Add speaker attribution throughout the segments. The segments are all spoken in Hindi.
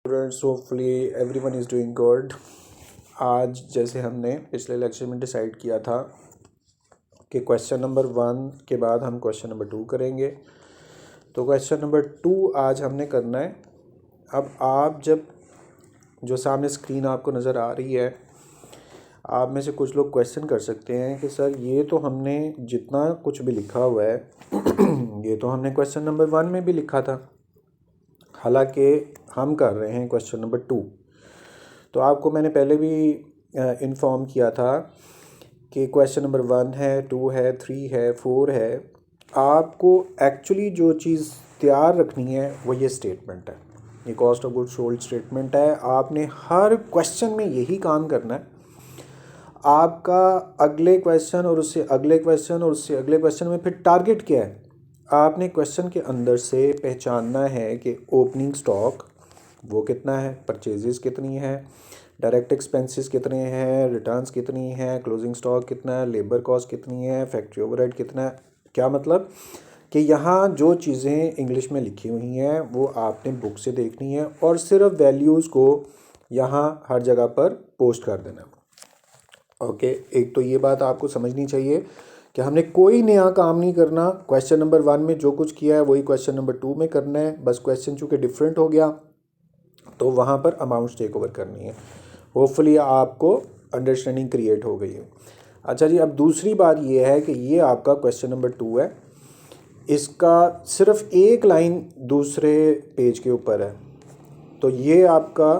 Speaker 1: Students, hopefully everyone is doing good. आज जैसे हमने पिछले लेक्चर में डिसाइड किया था कि क्वेश्चन नंबर 1 के बाद हम क्वेश्चन नंबर 2 करेंगे, तो क्वेश्चन नंबर 2 आज हमने करना है। अब आप जब जो सामने स्क्रीन आपको नज़र आ रही है, आप में से कुछ लोग क्वेश्चन कर सकते हैं कि सर ये तो हमने जितना कुछ भी लिखा हुआ है ये तो हमने क्वेश्चन नंबर 1 में भी लिखा था, हालांकि हम कर रहे हैं क्वेश्चन नंबर 2। तो आपको मैंने पहले भी इन्फॉर्म किया था कि क्वेश्चन नंबर 1 है, 2 है, 3 है, 4 है। आपको एक्चुअली जो चीज़ तैयार रखनी है वो ये स्टेटमेंट है, ये cost of goods sold statement है। आपने हर क्वेश्चन में यही काम करना है। आपका अगले क्वेश्चन और उससे अगले क्वेश्चन और उससे अगले क्वेश्चन में फिर टारगेट क्या है, आपने क्वेश्चन के अंदर से पहचानना है कि ओपनिंग स्टॉक वो कितना है, परचेजेस कितनी है, डायरेक्ट एक्सपेंसेस कितने हैं, रिटर्न्स कितनी है, क्लोजिंग स्टॉक कितना है, लेबर कॉस्ट कितनी है, फैक्ट्री ओवरहेड कितना है। क्या मतलब कि यहाँ जो चीज़ें इंग्लिश में लिखी हुई हैं वो आपने बुक से देखनी है और सिर्फ वैल्यूज़ को यहाँ हर जगह पर पोस्ट कर देना। ओके, एक तो ये बात आपको समझनी चाहिए कि हमने कोई नया काम नहीं करना। क्वेश्चन नंबर 1 में जो कुछ किया है वही क्वेश्चन नंबर 2 में करना है, बस क्वेश्चन चूँकि डिफरेंट हो गया तो वहाँ पर अमाउंट्स टेक ओवर करनी है। होपफुली आपको अंडरस्टैंडिंग क्रिएट हो गई है। अच्छा जी, अब दूसरी बात ये है कि ये आपका क्वेश्चन नंबर 2 है, इसका सिर्फ एक लाइन दूसरे पेज के ऊपर है, तो ये आपका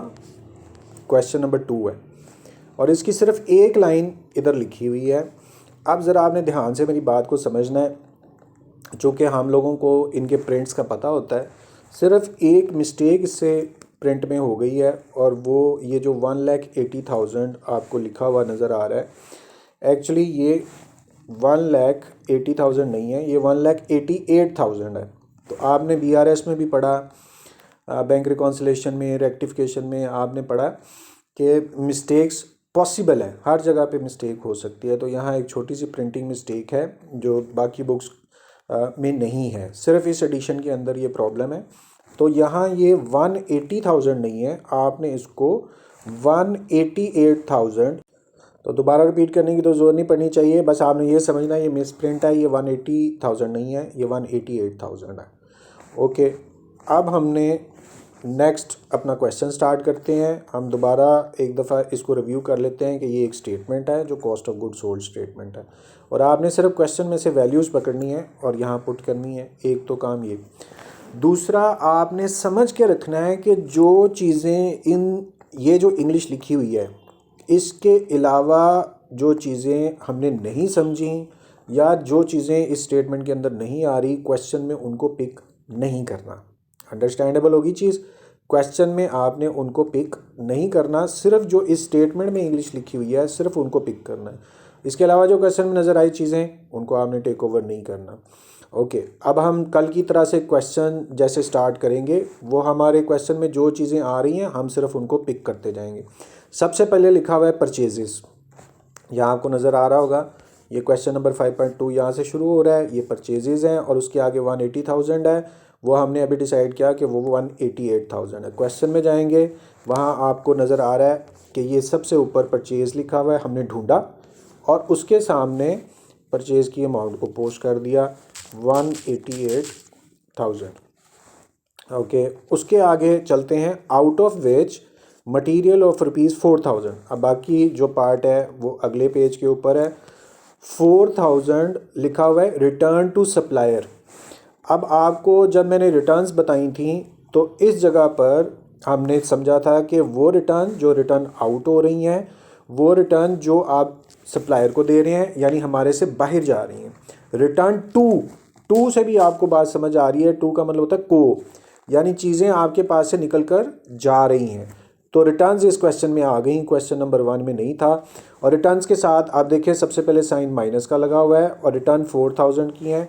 Speaker 1: क्वेश्चन नंबर 2 है और इसकी सिर्फ एक लाइन इधर लिखी हुई है। अब ज़रा आपने ध्यान से मेरी बात को समझना है, चूँकि हम लोगों को इनके प्रिंट्स का पता होता है। सिर्फ एक मिस्टेक इससे प्रिंट में हो गई है और वो ये जो 1,80,000 आपको लिखा हुआ नज़र आ रहा है, एक्चुअली ये 1,80,000 नहीं है, ये 1,88,000 है। तो आपने BRS में भी पढ़ा, बैंक रिकॉन्सिलेशन में, रेक्टिफिकेशन में आपने पढ़ा कि मिस्टेक्स पॉसिबल है, हर जगह पे मिस्टेक हो सकती है। तो यहाँ एक छोटी सी प्रिंटिंग मिस्टेक है जो बाकी बुक्स में नहीं है, सिर्फ इस एडिशन के अंदर ये प्रॉब्लम है। तो यहाँ ये 180,000 नहीं है, आपने इसको 188,000, तो दोबारा रिपीट करने की तो ज़रूरत नहीं पड़नी चाहिए, बस आपने ये समझना ये मिस प्रिंट है, ये 180,000 नहीं है, ये 188,000 है। ओके, अब हमने नेक्स्ट अपना क्वेश्चन स्टार्ट करते हैं। हम दोबारा एक दफ़ा इसको रिव्यू कर लेते हैं कि ये एक स्टेटमेंट है जो cost of goods sold statement है और आपने सिर्फ क्वेश्चन में से वैल्यूज़ पकड़नी है और यहाँ पुट करनी है। एक तो काम ये। दूसरा, आपने समझ के रखना है कि जो चीज़ें ये जो इंग्लिश लिखी हुई है, इसके अलावा जो चीज़ें हमने नहीं समझी या जो चीज़ें इस स्टेटमेंट के अंदर नहीं आ रही, क्वेश्चन में उनको पिक नहीं करना। अंडरस्टैंडेबल होगी चीज़, क्वेश्चन में आपने उनको पिक नहीं करना, सिर्फ जो इस स्टेटमेंट में इंग्लिश लिखी हुई है सिर्फ उनको पिक करना है। इसके अलावा जो क्वेश्चन में नज़र आई चीज़ें उनको आपने टेक ओवर नहीं करना। ओके, अब हम कल की तरह से क्वेश्चन जैसे स्टार्ट करेंगे, वो हमारे क्वेश्चन में जो चीज़ें आ रही हैं हम सिर्फ उनको पिक करते जाएंगे। सबसे पहले लिखा हुआ है परचेजेस, यहाँ आपको नज़र आ रहा होगा, ये क्वेश्चन नंबर 5.2 यहाँ से शुरू हो रहा है, ये परचेजेस हैं और उसके आगे 180,000 है। वो हमने अभी डिसाइड किया कि वो 188,000 है। क्वेश्चन में जाएंगे, वहाँ आपको नज़र आ रहा है कि ये सबसे ऊपर परचेज़ लिखा हुआ है, हमने ढूंढा और उसके सामने परचेज़ की अमाउंट को पोस्ट कर दिया 188,000। ओके, उसके आगे चलते हैं, out of which material of ₹4,000। अब बाकी जो पार्ट है वो अगले पेज के ऊपर है। 4,000 लिखा हुआ है रिटर्न टू सप्लायर। अब आपको जब मैंने रिटर्न्स बताई थी तो इस जगह पर हमने समझा था कि वो रिटर्न जो रिटर्न आउट हो रही हैं, वो रिटर्न जो आप सप्लायर को दे रहे हैं यानी हमारे से बाहर जा रही हैं। रिटर्न टू से भी आपको बात समझ आ रही है, टू का मतलब होता है को, यानी चीज़ें आपके पास से निकल कर जा रही हैं। तो रिटर्न्स इस क्वेश्चन में आ गई, क्वेश्चन नंबर 1 में नहीं था। और रिटर्न्स के साथ आप देखें सबसे पहले साइन माइनस का लगा हुआ है और रिटर्न 4,000 की हैं,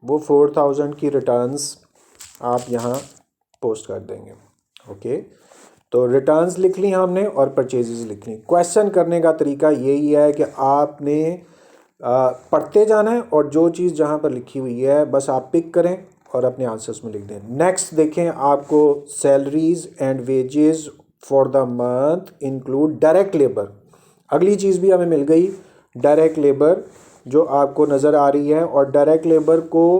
Speaker 1: वो 4,000 की रिटर्न्स आप यहाँ पोस्ट कर देंगे। ओके, तो रिटर्न्स लिख ली हमने और परचेजेस लिख ली। क्वेश्चन करने का तरीका यही है कि आपने पढ़ते जाना है और जो चीज़ जहाँ पर लिखी हुई है बस आप पिक करें और अपने आंसर्स में लिख दें। नेक्स्ट देखें, आपको salaries and wages for the month include direct labour. अगली चीज़ भी हमें मिल गई, डायरेक्ट लेबर जो आपको नज़र आ रही है, और डायरेक्ट लेबर को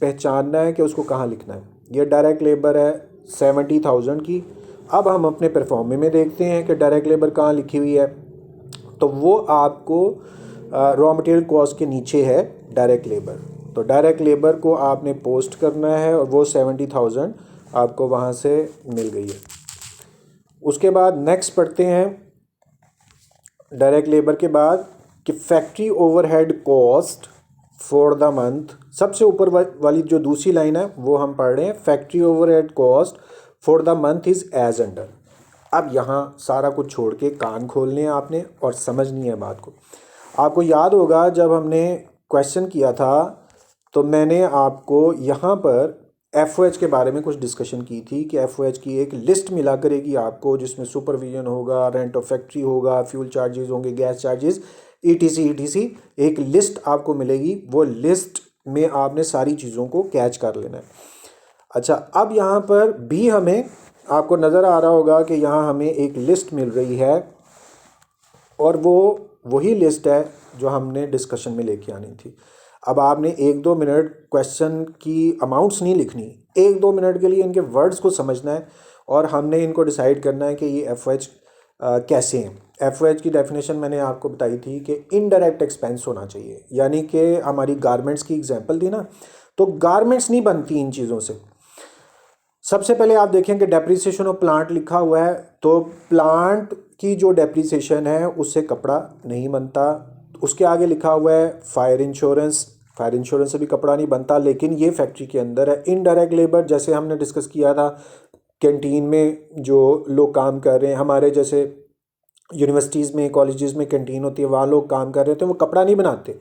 Speaker 1: पहचानना है कि उसको कहाँ लिखना है। ये डायरेक्ट लेबर है 70,000 की। अब हम अपने परफॉर्मे में देखते हैं कि डायरेक्ट लेबर कहाँ लिखी हुई है, तो वो आपको रॉ मटेरियल कॉस्ट के नीचे है डायरेक्ट लेबर। तो डायरेक्ट लेबर को आपने पोस्ट करना है और वो 70,000 आपको वहाँ से मिल गई है। उसके बाद नेक्स्ट पढ़ते हैं डायरेक्ट लेबर के बाद कि factory overhead cost for the month. सबसे ऊपर वाली जो दूसरी लाइन है वो हम पढ़ रहे हैं, factory overhead cost for the month is as under. अब यहाँ सारा कुछ छोड़ के कान खोलने हैं आपने और समझनी है बात को। आपको याद होगा जब हमने क्वेश्चन किया था तो मैंने आपको यहाँ पर FOH के बारे में कुछ डिस्कशन की थी कि FOH की एक लिस्ट मिला करेगी आपको, जिसमें सुपरविजन होगा, रेंट ऑफ फैक्ट्री होगा, फ्यूल चार्जेस होंगे, गैस चार्जेस, ETC एक लिस्ट आपको मिलेगी। वो लिस्ट में आपने सारी चीज़ों को कैच कर लेना है। अच्छा, अब यहाँ पर भी हमें आपको नज़र आ रहा होगा कि यहाँ हमें एक लिस्ट मिल रही है और वो वही लिस्ट है जो हमने डिस्कशन में लेके आनी थी। अब आपने 1-2 मिनट क्वेश्चन की अमाउंट्स नहीं लिखनी, 1-2 मिनट के लिए इनके वर्ड्स को समझना है और हमने इनको डिसाइड करना है कि ये FOH कैसे हैं। FOH की डेफिनेशन मैंने आपको बताई थी कि इनडायरेक्ट एक्सपेंस होना चाहिए, यानी कि हमारी गारमेंट्स की एग्जांपल दी ना, तो गारमेंट्स नहीं बनती इन चीज़ों से। सबसे पहले आप देखें कि डेप्रिसिएशन ऑफ प्लांट लिखा हुआ है, तो प्लांट की जो डेप्रिसिएशन है उससे कपड़ा नहीं बनता। उसके आगे लिखा हुआ है फायर इंश्योरेंस से भी कपड़ा नहीं बनता, लेकिन ये फैक्ट्री के अंदर है। इनडायरेक्ट लेबर जैसे हमने डिस्कस किया था, कैंटीन में जो लोग काम कर रहे हैं, हमारे जैसे यूनिवर्सिटीज़ में, कॉलेजेस में कैंटीन होती है, वहाँ लोग काम कर रहे होते हैं, वो कपड़ा नहीं बनाते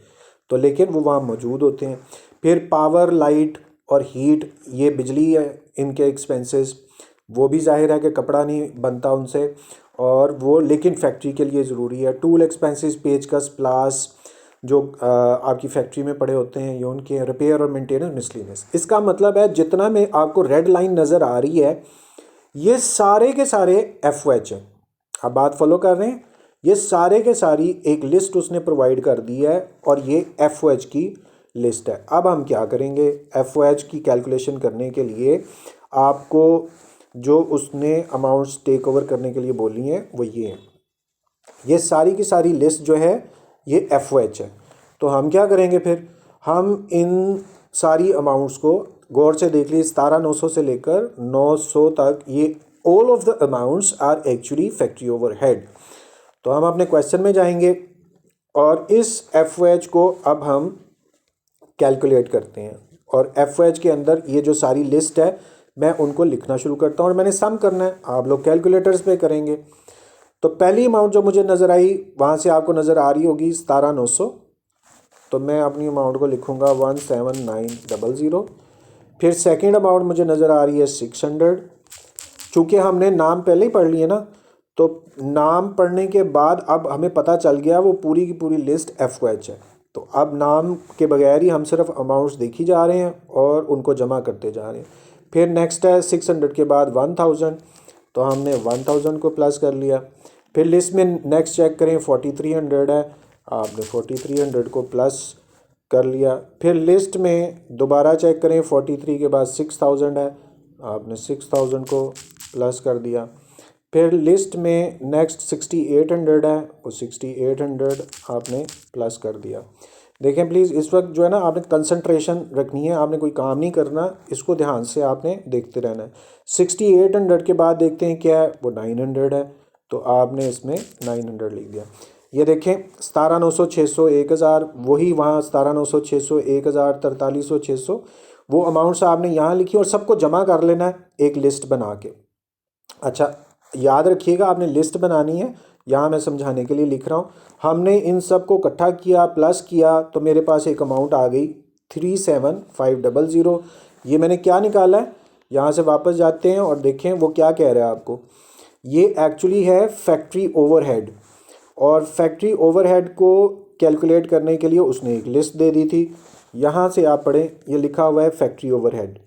Speaker 1: तो, लेकिन वो वहाँ मौजूद होते हैं। फिर पावर, लाइट और हीट, ये बिजली है, इनके एक्सपेंसेस, वो भी जाहिर है कि कपड़ा नहीं बनता उनसे, और वो लेकिन फैक्ट्री के लिए ज़रूरी है। टूल एक्सपेंसेस, पेचकस, प्लास जो आपकी फैक्ट्री में पड़े होते हैं, ये उनके रिपेयर और मेंटेनेंस, मिसलिनियस। इसका मतलब है जितना में आपको रेड लाइन नज़र आ रही है ये सारे के सारे FOH हैं। आप बात फॉलो कर रहे हैं, ये सारे के सारी एक लिस्ट उसने प्रोवाइड कर दी है और ये FOH की लिस्ट है। अब हम क्या करेंगे, FOH की कैलकुलेशन करने के लिए आपको जो उसने अमाउंट्स टेक ओवर करने के लिए बोली हैं वो ये हैं। ये सारी की सारी लिस्ट जो है ये FOH है। तो हम क्या करेंगे फिर, हम इन सारी अमाउंट्स को गौर से देख लीजिए, 17,900 से लेकर 900 तक, ये all of the amounts are actually factory overhead. तो हम अपने क्वेश्चन में जाएंगे और इस FOH को अब हम कैलकुलेट करते हैं, और FOH के अंदर ये जो सारी लिस्ट है मैं उनको लिखना शुरू करता हूँ और मैंने सम करना है, आप लोग कैलकुलेटर्स पे करेंगे। तो पहली अमाउंट जो मुझे नज़र आई वहाँ से आपको नज़र आ रही होगी 17,900, तो मैं अपनी अमाउंट को लिखूँगा 17900। फिर सेकंड अमाउंट मुझे नज़र आ रही है 600। चूँकि हमने नाम पहले ही पढ़ लिए ना, तो नाम पढ़ने के बाद अब हमें पता चल गया वो पूरी की पूरी लिस्ट FOH है। तो अब नाम के बगैर ही हम सिर्फ अमाउंट्स देखी जा रहे हैं और उनको जमा करते जा रहे हैं। फिर नेक्स्ट है 600 के बाद 1000, तो हमने 1000 को प्लस कर लिया। फिर लिस्ट में नेक्स्ट चेक करें 4300 है, आपने 4300 को प्लस कर लिया। फिर लिस्ट में दोबारा चेक करें 43 के बाद 6000 है, आपने 6000 को प्लस कर दिया। फिर लिस्ट में नेक्स्ट 6800 है, वो 6800 आपने प्लस कर दिया। देखें प्लीज़, इस वक्त जो है ना आपने कंसंट्रेशन रखनी है, आपने कोई काम नहीं करना, इसको ध्यान से आपने देखते रहना है। 6800 के बाद देखते हैं क्या है, वो 900 है, तो आपने इसमें 900 लिख दिया। ये देखें 17,900, 600, 1000, वही वहाँ 17,900, 600, 1000, 4300, 600, वो अमाउंट्स आपने यहाँ लिखी और सबको जमा कर लेना है एक लिस्ट बना के। अच्छा, याद रखिएगा आपने लिस्ट बनानी है, यहाँ मैं समझाने के लिए लिख रहा हूँ। हमने इन सब को इकट्ठा किया, प्लस किया, तो मेरे पास एक अमाउंट आ गई 37500। ये मैंने क्या निकाला है, यहाँ से वापस जाते हैं और देखें वो क्या कह रहा है आपको। ये एक्चुअली है फैक्ट्री ओवरहेड, और फैक्ट्री ओवरहेड को कैलकुलेट करने के लिए उसने एक लिस्ट दे दी थी। यहाँ से आप पढ़ें, ये लिखा हुआ है फैक्ट्री ओवरहेड,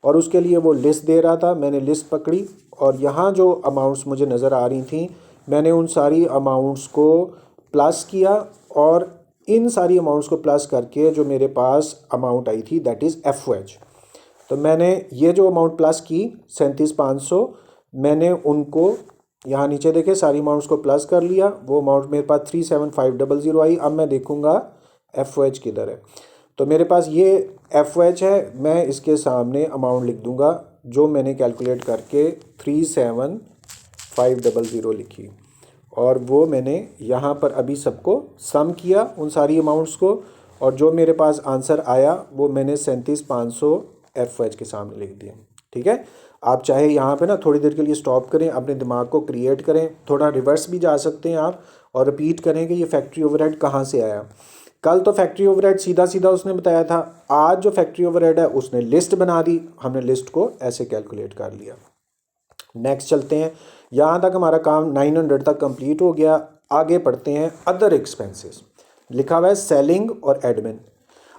Speaker 1: और उसके लिए वो लिस्ट दे रहा था, मैंने लिस्ट पकड़ी और यहाँ जो अमाउंट्स मुझे नज़र आ रही थी मैंने उन सारी अमाउंट्स को प्लस किया, और इन सारी अमाउंट्स को प्लस करके जो मेरे पास अमाउंट आई थी दैट इज़ FOH। तो मैंने ये जो अमाउंट प्लस की 37,500, मैंने उनको यहाँ नीचे देखे सारी अमाउंट्स को प्लस कर लिया, वो अमाउंट मेरे पास 37,500 आई। अब मैं देखूँगा FOH किधर है, तो मेरे पास ये FOH है, मैं इसके सामने अमाउंट लिख दूँगा जो मैंने कैलकुलेट करके 37,500 लिखी, और वो मैंने यहाँ पर अभी सबको सम किया उन सारी अमाउंट्स को, और जो मेरे पास आंसर आया वो मैंने 37,500 FOH के सामने लिख दिया। ठीक है, आप चाहे यहाँ पे ना थोड़ी देर के लिए स्टॉप करें, अपने दिमाग को क्रिएट करें, थोड़ा रिवर्स भी जा सकते हैं आप, और रिपीट करें कि ये फैक्ट्री ओवरहेड कहाँ से आया। कल तो फैक्ट्री ओवरहेड सीधा सीधा उसने बताया था, आज जो फैक्ट्री ओवरहेड है उसने लिस्ट बना दी, हमने लिस्ट को ऐसे कैलकुलेट कर लिया। नेक्स्ट चलते हैं, यहाँ तक हमारा काम 900 तक कंप्लीट हो गया। आगे पढ़ते हैं अदर एक्सपेंसेस, लिखा हुआ है सेलिंग और एडमिन।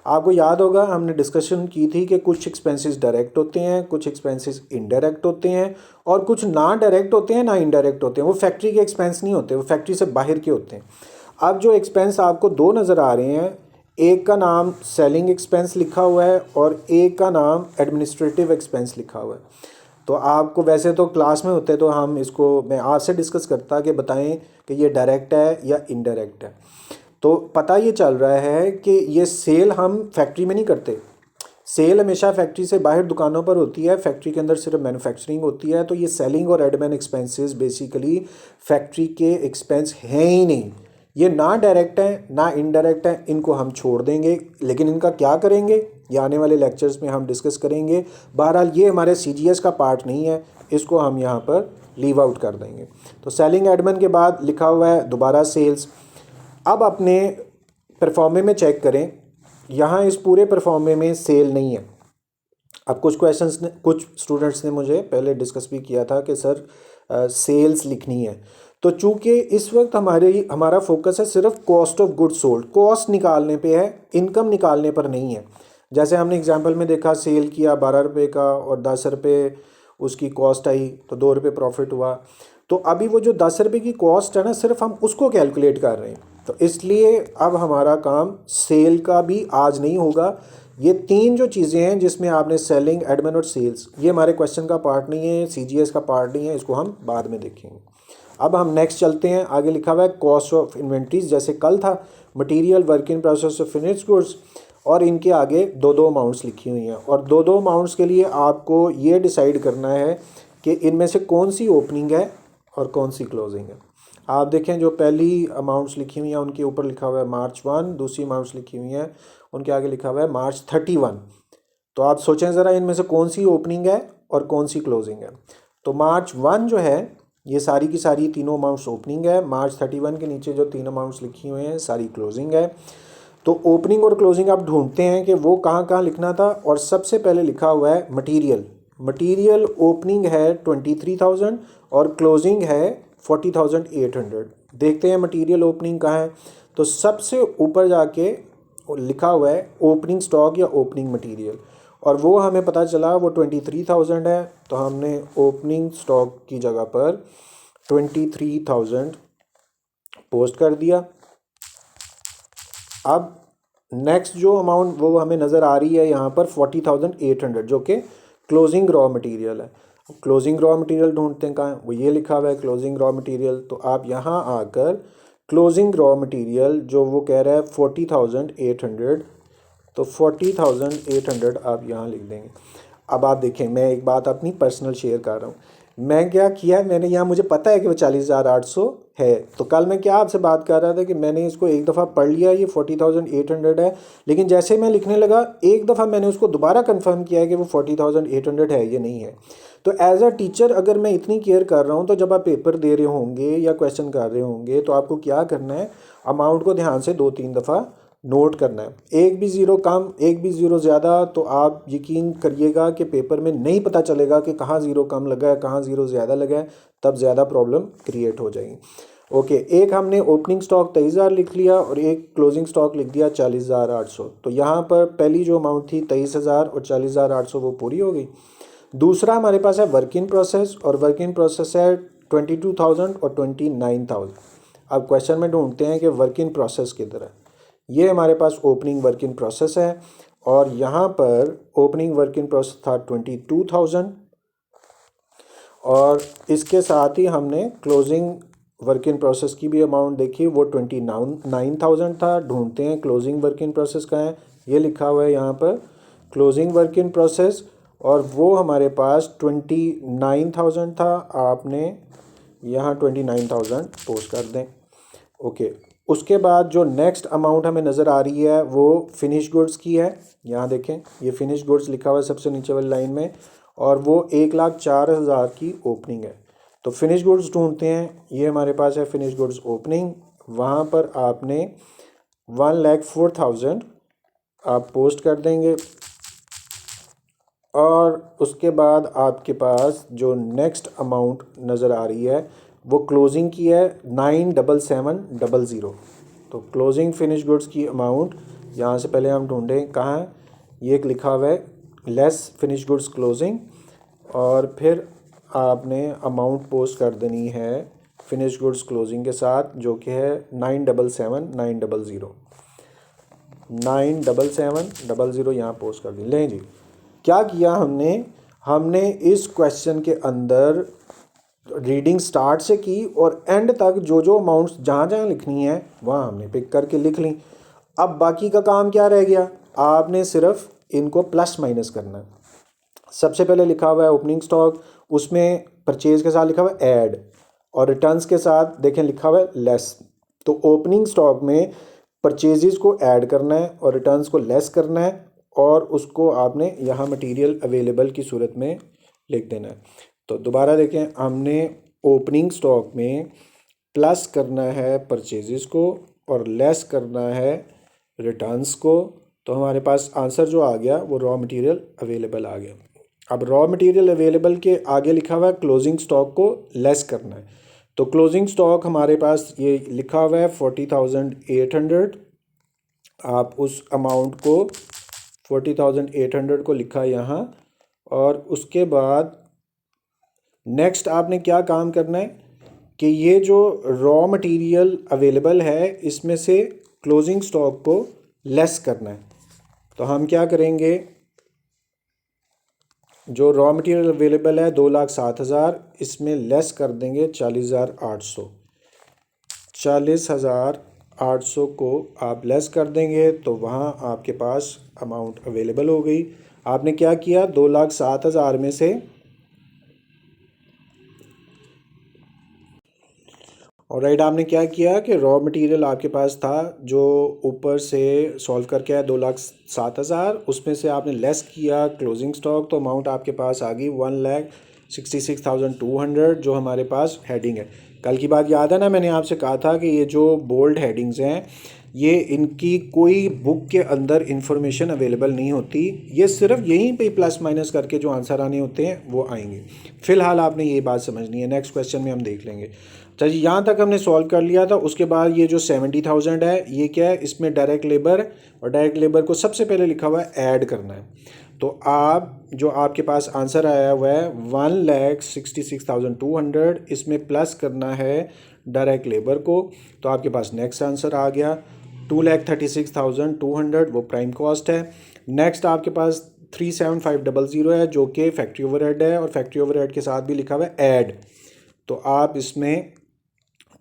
Speaker 1: आपको याद होगा हमने डिस्कशन की थी कि कुछ एक्सपेंसेस डायरेक्ट होते हैं, कुछ एक्सपेंसेस इनडायरेक्ट होते हैं, और कुछ ना डायरेक्ट होते हैं ना इनडायरेक्ट होते हैं। वो फैक्ट्री के एक्सपेंस नहीं होते, वो फैक्ट्री से बाहर के होते हैं। अब जो एक्सपेंस आपको दो नज़र आ रहे हैं, एक का नाम सेलिंग एक्सपेंस लिखा हुआ है और एक का नाम एडमिनिस्ट्रेटिव एक्सपेंस लिखा हुआ है। तो आपको वैसे तो क्लास में होते तो हम इसको मैं आपसे डिस्कस करता कि बताएं कि ये डायरेक्ट है या इनडायरेक्ट है। तो पता ये चल रहा है कि ये सेल हम फैक्ट्री में नहीं करते, सेल हमेशा फैक्ट्री से बाहर दुकानों पर होती है, फैक्ट्री के अंदर सिर्फ मैन्युफैक्चरिंग होती है। तो ये सेलिंग और एडमिन एक्सपेंसेस बेसिकली फैक्ट्री के एक्सपेंस हैं ही नहीं, ये ना डायरेक्ट हैं ना इनडायरेक्ट हैं, इनको हम छोड़ देंगे। लेकिन इनका क्या करेंगे ये आने वाले लेक्चर्स में हम डिस्कस करेंगे। बहरहाल ये हमारे CGS का पार्ट नहीं है, इसको हम यहाँ पर लीव आउट कर देंगे। तो सेलिंग एडमिन के बाद लिखा हुआ है दोबारा सेल्स। अब अपने परफॉर्मे में चेक करें, यहाँ इस पूरे परफॉर्मे में सेल नहीं है। अब कुछ स्टूडेंट्स ने मुझे पहले डिस्कस भी किया था कि सर सेल्स लिखनी है, तो चूँकि इस वक्त हमारा फोकस है सिर्फ cost of goods sold, cost निकालने पे है, इनकम निकालने पर नहीं है। जैसे हमने एग्जांपल में देखा, सेल किया 12 रुपये का और 10 रुपये उसकी कॉस्ट आई, तो 2 रुपये प्रॉफिट हुआ। तो अभी वो जो 10 रुपये की कॉस्ट है ना, सिर्फ हम उसको कैलकुलेट कर रहे हैं। तो इसलिए अब हमारा काम सेल का भी आज नहीं होगा। ये तीन जो चीज़ें हैं जिसमें आपने सेलिंग, एडमिन और सेल्स, ये हमारे क्वेश्चन का पार्ट नहीं है, CGS का पार्ट नहीं है, इसको हम बाद में देखेंगे। अब हम नेक्स्ट चलते हैं, आगे लिखा हुआ है कॉस्ट ऑफ इन्वेंट्रीज। जैसे कल था material, work in process of finished goods, और इनके आगे दो अमाउंट्स लिखी हुई हैं, और दो अमाउंट्स के लिए आपको ये डिसाइड करना है कि इनमें से कौन सी ओपनिंग है और कौन सी क्लोजिंग है। आप देखें जो पहली अमाउंट्स लिखी हुई हैं उनके ऊपर लिखा हुआ है March 1, दूसरी अमाउंट्स लिखी हुई हैं उनके आगे लिखा हुआ है March 31। तो आप सोचें ज़रा इनमें से कौन सी ओपनिंग है और कौन सी क्लोजिंग है। तो March 1 जो है ये सारी की सारी तीनों अमाउंट्स ओपनिंग है, March 31 के नीचे जो तीन अमाउंट्स लिखी हुई हैं सारी क्लोजिंग है। तो ओपनिंग और क्लोजिंग आप ढूंढते हैं कि वो कहाँ कहाँ लिखना था, और सबसे पहले लिखा हुआ है मटीरियल ओपनिंग है 23,000 और क्लोजिंग है 40,800। देखते हैं मटीरियल ओपनिंग कहाँ है। तो सबसे ऊपर जाके लिखा हुआ है ओपनिंग स्टॉक या ओपनिंग मटीरियल, और वो हमें पता चला वो 23,000 है। तो हमने ओपनिंग स्टॉक की जगह पर 23,000 पोस्ट कर दिया। अब नेक्स्ट जो अमाउंट वो हमें नज़र आ रही है यहाँ पर 40,800, जो कि क्लोजिंग रॉ मटेरियल है। क्लोजिंग रॉ मटेरियल ढूंढते हैं कहाँ, वो ये लिखा हुआ है क्लोजिंग रॉ मटेरियल। तो आप यहाँ आकर क्लोजिंग रॉ मटेरियल जो वो कह रहा है 40,800, तो 40,800 आप यहाँ लिख देंगे। अब आप देखें, मैं एक बात अपनी पर्सनल शेयर कर रहा हूँ। मैं क्या किया है, मैंने यहाँ मुझे पता है कि वो 40,800 है। तो कल मैं क्या आपसे बात कर रहा था कि मैंने इसको एक दफ़ा पढ़ लिया, ये 40,800 है, लेकिन जैसे मैं लिखने लगा एक दफ़ा मैंने उसको दोबारा कंफर्म किया कि वो 40,800 है, ये नहीं है। तो एज अ टीचर अगर मैं इतनी केयर कर रहा हूँ, तो जब आप पेपर दे रहे होंगे या क्वेश्चन कर रहे होंगे तो आपको क्या करना है, अमाउंट को ध्यान से 2-3 दफ़ा नोट करना है। एक भी ज़ीरो कम, एक भी ज़ीरो ज़्यादा, तो आप यकीन करिएगा कि पेपर में नहीं पता चलेगा कि कहाँ ज़ीरो कम लगा है, कहाँ ज़ीरो ज़्यादा लगा है, तब ज़्यादा प्रॉब्लम क्रिएट हो जाएगी। ओके, एक हमने ओपनिंग स्टॉक 23,000 लिख लिया और एक क्लोजिंग स्टॉक लिख दिया 40,800। तो यहाँ पर पहली जो अमाउंट थी 23,000 और 40,800 वो पूरी हो गई। दूसरा हमारे पास है वर्क इन प्रोसेस, और वर्क इन प्रोसेस है 22,000 और 29,000। अब क्वेश्चन में ढूंढते हैं कि वर्क इन प्रोसेस किधर है। ये हमारे पास ओपनिंग वर्क इन प्रोसेस है, और यहाँ पर ओपनिंग वर्क इन प्रोसेस था 22,000, और इसके साथ ही हमने क्लोजिंग वर्क इन प्रोसेस की भी अमाउंट देखी, वो 29,000 था। ढूंढते हैं क्लोजिंग वर्क इन प्रोसेस का है, ये लिखा हुआ है यहाँ पर क्लोजिंग वर्क इन प्रोसेस, और वो हमारे पास 29,000 था। आपने यहाँ 29,000 पोस्ट कर दें। ओके, उसके बाद जो नेक्स्ट अमाउंट हमें नज़र आ रही है वो फिनिश गुड्स की है। यहाँ देखें, ये फिनिश गुड्स लिखा हुआ है सबसे नीचे वाली लाइन में, और वो 1,04,000 की ओपनिंग है। तो फिनिश गुड्स ढूंढते हैं, ये हमारे पास है फिनिश गुड्स ओपनिंग। वहाँ पर आपने 1,04,000 आप पोस्ट कर देंगे, और उसके बाद आपके पास जो नेक्स्ट अमाउंट नज़र आ रही है वो क्लोजिंग की है 9,77,00। तो क्लोजिंग फिनिश गुड्स की अमाउंट यहाँ से पहले हम ढूंढें कहाँ है, ये एक लिखा हुआ है लेस फिनिश गुड्स क्लोजिंग, और फिर आपने अमाउंट पोस्ट कर देनी है फिनिश गुड्स क्लोजिंग के साथ, जो कि है 9,77,900। 9,77,00 यहाँ पोस्ट कर दी। लें जी, क्या किया हमने इस क्वेश्चन के अंदर रीडिंग स्टार्ट से की और एंड तक जो जो अमाउंट्स जहाँ जहाँ लिखनी है वहाँ हमने पिक करके लिख ली। अब बाकी का काम क्या रह गया, आपने सिर्फ इनको प्लस माइनस करना है। सबसे पहले लिखा हुआ है ओपनिंग स्टॉक, उसमें परचेज के साथ लिखा हुआ है ऐड, और रिटर्न्स के साथ देखें लिखा हुआ है लेस। तो ओपनिंग स्टॉक में परचेजेस को ऐड करना है और रिटर्न्स को लेस करना है, और उसको आपने यहाँ मटेरियल अवेलेबल की सूरत में लिख देना है। तो दोबारा देखें, हमने ओपनिंग स्टॉक में प्लस करना है परचेजेस को और लेस करना है रिटर्न्स को। तो हमारे पास आंसर जो आ गया वो रॉ मटेरियल अवेलेबल आ गया। अब रॉ मटेरियल अवेलेबल के आगे लिखा हुआ है क्लोजिंग स्टॉक को लेस करना है। तो क्लोजिंग स्टॉक हमारे पास ये लिखा हुआ है 40,800। आप उस अमाउंट को 40,800 को लिखा यहाँ, और उसके बाद नेक्स्ट आपने क्या काम करना है कि ये जो रॉ मटेरियल अवेलेबल है इसमें से क्लोजिंग स्टॉक को लेस करना है। तो हम क्या करेंगे, जो रॉ मटेरियल अवेलेबल है 2,07,000, इसमें लेस कर देंगे 40,800। 40,800 को आप लेस कर देंगे तो वहाँ आपके पास अमाउंट अवेलेबल हो गई। आपने क्या किया, 2,07,000 में से और राइट आपने क्या किया कि रॉ मटेरियल आपके पास था जो ऊपर से सॉल्व करके आया 2,07,000, उसमें से आपने लेस किया क्लोजिंग स्टॉक, तो अमाउंट आपके पास आ गई 1,66,200, जो हमारे पास हेडिंग है। कल की बात याद है ना, मैंने आपसे कहा था कि ये जो बोल्ड हेडिंग्स हैं ये इनकी कोई बुक के अंदर इंफॉर्मेशन अवेलेबल नहीं होती, ये सिर्फ यहीं पे प्लस माइनस करके जो आंसर आने होते हैं वो आएंगे। फिलहाल आपने ये बात समझनी है, नेक्स्ट क्वेश्चन में हम देख लेंगे। चलिए, यहाँ तक हमने सॉल्व कर लिया था। उसके बाद ये जो 70,000 है ये क्या है, इसमें डायरेक्ट लेबर, और डायरेक्ट लेबर को सबसे पहले लिखा हुआ है ऐड करना है। तो आप जो आपके पास आंसर आया हुआ है 1,66,200, इसमें प्लस करना है डायरेक्ट लेबर को, तो आपके पास नेक्स्ट आंसर आ गया 2,36,200, वो प्राइम कॉस्ट है। नेक्स्ट आपके पास 37500 है जो कि फैक्ट्री ओवरहेड है, और फैक्ट्री ओवरहेड के साथ भी लिखा हुआ है ऐड। तो आप इसमें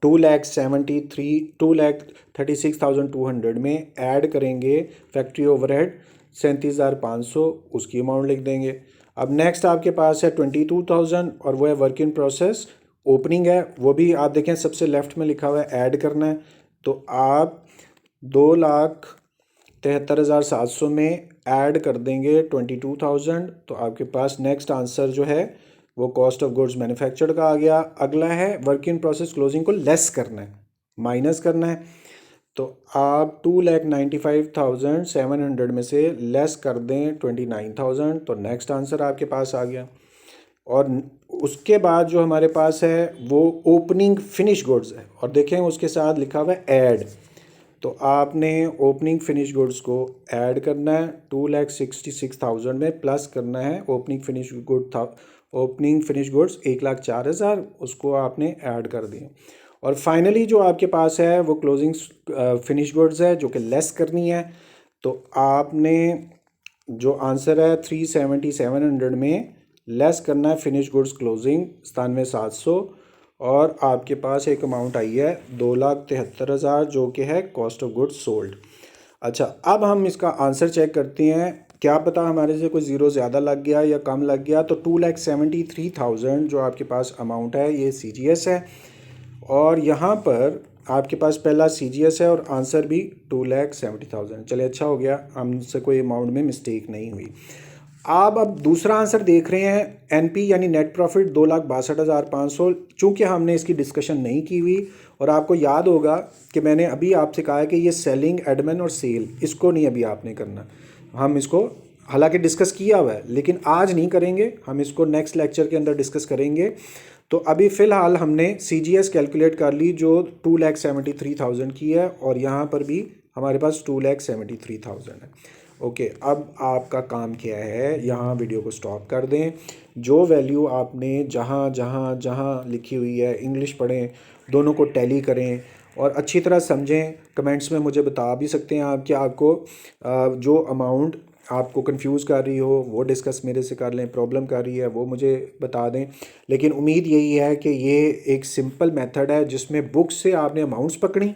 Speaker 1: 2,36,200 में ऐड करेंगे फैक्ट्री ओवरहेड 37,500, उसकी अमाउंट लिख देंगे। अब नेक्स्ट आपके पास है 22,000, और वो है वर्क इन प्रोसेस ओपनिंग है, वो भी आप देखें सबसे लेफ्ट में लिखा हुआ है ऐड करना है। तो आप 2,73,700 में ऐड कर देंगे 22,000, तो आपके पास नेक्स्ट आंसर जो है वो कॉस्ट ऑफ गुड्स मैन्युफैक्चर्ड का आ गया। अगला है वर्क इन प्रोसेस क्लोजिंग को लेस करना है, माइनस करना है। तो आप 2,95,700 में से लेस कर दें 29,000, तो नेक्स्ट आंसर आपके पास आ गया। और उसके बाद जो हमारे पास है वो ओपनिंग फिनिश गुड्स है, और देखें उसके साथ लिखा हुआ है ऐड। तो आपने ओपनिंग फिनिश गुड्स को ऐड करना है 2,66,000 में, प्लस करना है ओपनिंग फिनिश गुड था, ओपनिंग फिनिश गुड्स 1,04,000, उसको आपने ऐड कर दिए। और फाइनली जो आपके पास है वो क्लोजिंग फिनिश गुड्स है जो कि लेस करनी है। तो आपने जो आंसर है 370,700 में लेस करना है फिनिश गुड्स क्लोजिंग 97,700, और आपके पास एक अमाउंट आई है 2,73,000 जो कि है कॉस्ट ऑफ गुड्स सोल्ड। अच्छा, अब हम इसका आंसर चेक करते हैं, क्या पता हमारे से कोई ज़ीरो ज़्यादा लग गया या कम लग गया। तो 2,73,000 जो आपके पास अमाउंट है ये CGS है, और यहाँ पर आपके पास पहला CGS है और आंसर भी 2,70,000। चलिए अच्छा हो गया, हमसे कोई अमाउंट में मिस्टेक नहीं हुई। आप अब दूसरा आंसर देख रहे हैं NP यानी नेट प्रॉफिट 2,62,500। चूँकि हमने इसकी डिस्कशन नहीं की हुई, और आपको याद होगा कि मैंने अभी आपसे कहा है कि ये सेलिंग, एडमिन और सेल, इसको नहीं अभी आपने करना। हम इसको हालांकि डिस्कस किया हुआ है लेकिन आज नहीं करेंगे, हम इसको नेक्स्ट लेक्चर के अंदर डिस्कस करेंगे। तो अभी फ़िलहाल हमने CGS कैलकुलेट कर ली जो 2,73,000 की है, और यहाँ पर भी हमारे पास 2,73,000 है। ओके, अब आपका काम क्या है, यहाँ वीडियो को स्टॉप कर दें। जो वैल्यू आपने जहाँ जहाँ जहाँ लिखी हुई है इंग्लिश पढ़ें, दोनों को टैली करें और अच्छी तरह समझें। कमेंट्स में मुझे बता भी सकते हैं आप कि आपको जो अमाउंट आपको कंफ्यूज कर रही हो वो डिस्कस मेरे से कर लें, प्रॉब्लम कर रही है वो मुझे बता दें। लेकिन उम्मीद यही है कि ये एक सिंपल मेथड है जिसमें बुक से आपने अमाउंट्स पकड़ी,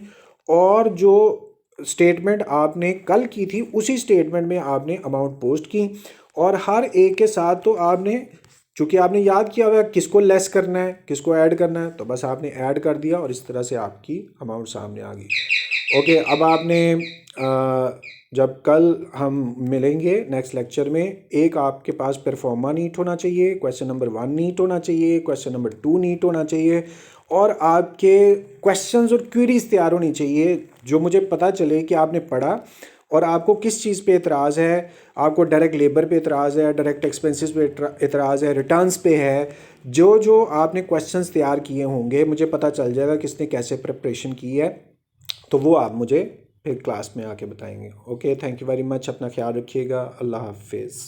Speaker 1: और जो स्टेटमेंट आपने कल की थी उसी स्टेटमेंट में आपने अमाउंट पोस्ट की, और हर एक के साथ तो आपने, चूँकि आपने याद किया हुआ है किसको लेस करना है किसको ऐड करना है, तो बस आपने ऐड कर दिया और इस तरह से आपकी अमाउंट सामने आ गई। ओके, अब आपने जब कल हम मिलेंगे नेक्स्ट लेक्चर में, एक आपके पास परफॉर्मा नीट होना चाहिए, क्वेश्चन नंबर 1 नीट होना चाहिए, क्वेश्चन नंबर 2 नीट होना चाहिए, और आपके क्वेश्चंस और क्वेरीज तैयार होनी चाहिए जो मुझे पता चले कि आपने पढ़ा और आपको किस चीज़ पे एतराज़ है। आपको डायरेक्ट लेबर पे एतराज़ है, डायरेक्ट एक्सपेंसेस पे एतराज़ है, रिटर्न्स पे है। जो जो आपने क्वेश्चंस तैयार किए होंगे मुझे पता चल जाएगा किसने कैसे प्रिपरेशन की है, तो वो आप मुझे फिर क्लास में आके बताएंगे। Okay, thank you very much, अपना ख्याल रखिएगा, अल्लाह हाफिज़।